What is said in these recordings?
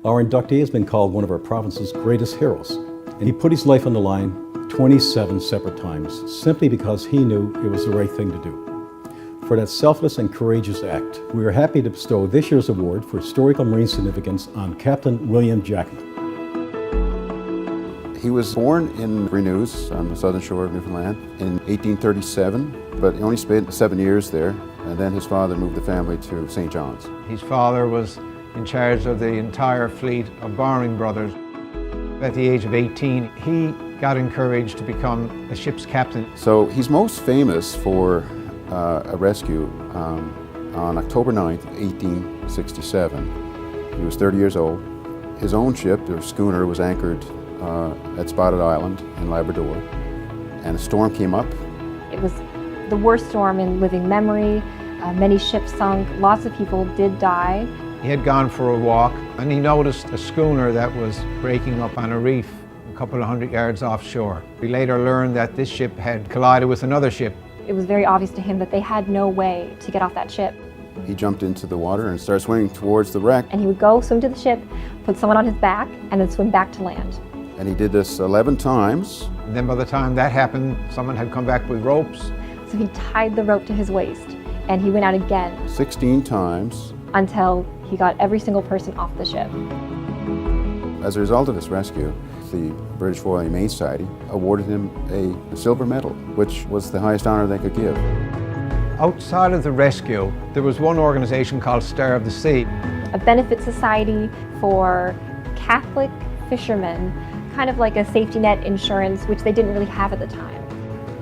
Our inductee has been called one of our province's greatest heroes, and he put his life on the line 27 separate times, simply because he knew it was the right thing to do. For that selfless and courageous act, we are happy to bestow this year's award for historical marine significance on Captain William Jackman. He was born in Renews on the southern shore of Newfoundland in 1837, but he only spent 7 years there, and then his father moved the family to St. John's. His father was in charge of the entire fleet of Barring brothers. At the age of 18, he got encouraged to become a ship's captain. So he's most famous for a rescue on October 9th, 1867. He was 30 years old. His own ship, the schooner, was anchored at Spotted Island in Labrador, and a storm came up. It was the worst storm in living memory. Many ships sunk, lots of people did die. He had gone for a walk and he noticed a schooner that was breaking up on a reef a couple of 100 yards offshore. We later learned that this ship had collided with another ship. It was very obvious to him that they had no way to get off that ship. He jumped into the water and started swimming towards the wreck. And he would go swim to the ship, put someone on his back, and then swim back to land. And he did this 11 times. And then by the time that happened, someone had come back with ropes. So he tied the rope to his waist, and he went out again. 16 times. Until he got every single person off the ship. As a result of this rescue, the British Royal Humane Society awarded him a silver medal, which was the highest honor they could give. Outside of the rescue, there was one organization called Star of the Sea. A benefit society for Catholic fishermen, kind of like a safety net insurance, which they didn't really have at the time.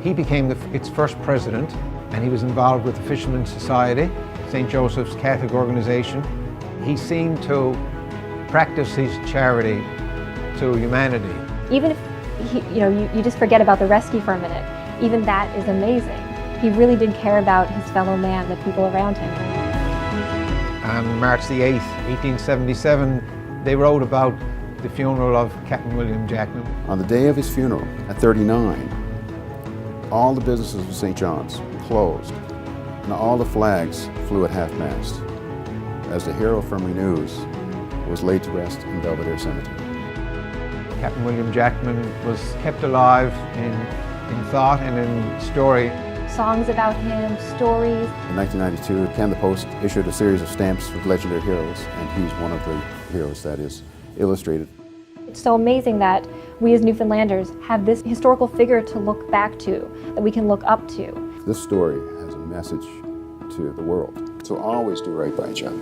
He became its first president, and he was involved with the Fishermen's Society, St. Joseph's Catholic organization. He seemed to practice his charity to humanity. Even if you just forget about the rescue for a minute, even that is amazing. He really did care about his fellow man, the people around him. On March the 8th, 1877, they wrote about the funeral of Captain William Jackman. On the day of his funeral, at 39, all the businesses of St. John's closed, and all the flags flew at half-mast as the hero from Renews was laid to rest in Belvedere Cemetery. Captain William Jackman was kept alive in thought and in story. Songs about him, stories. In 1992, Ken the Post issued a series of stamps with legendary heroes, and he's one of the heroes that is illustrated. It's so amazing that we as Newfoundlanders have this historical figure to look back to, that we can look up to. This story has a message to the world. So always do right by each other.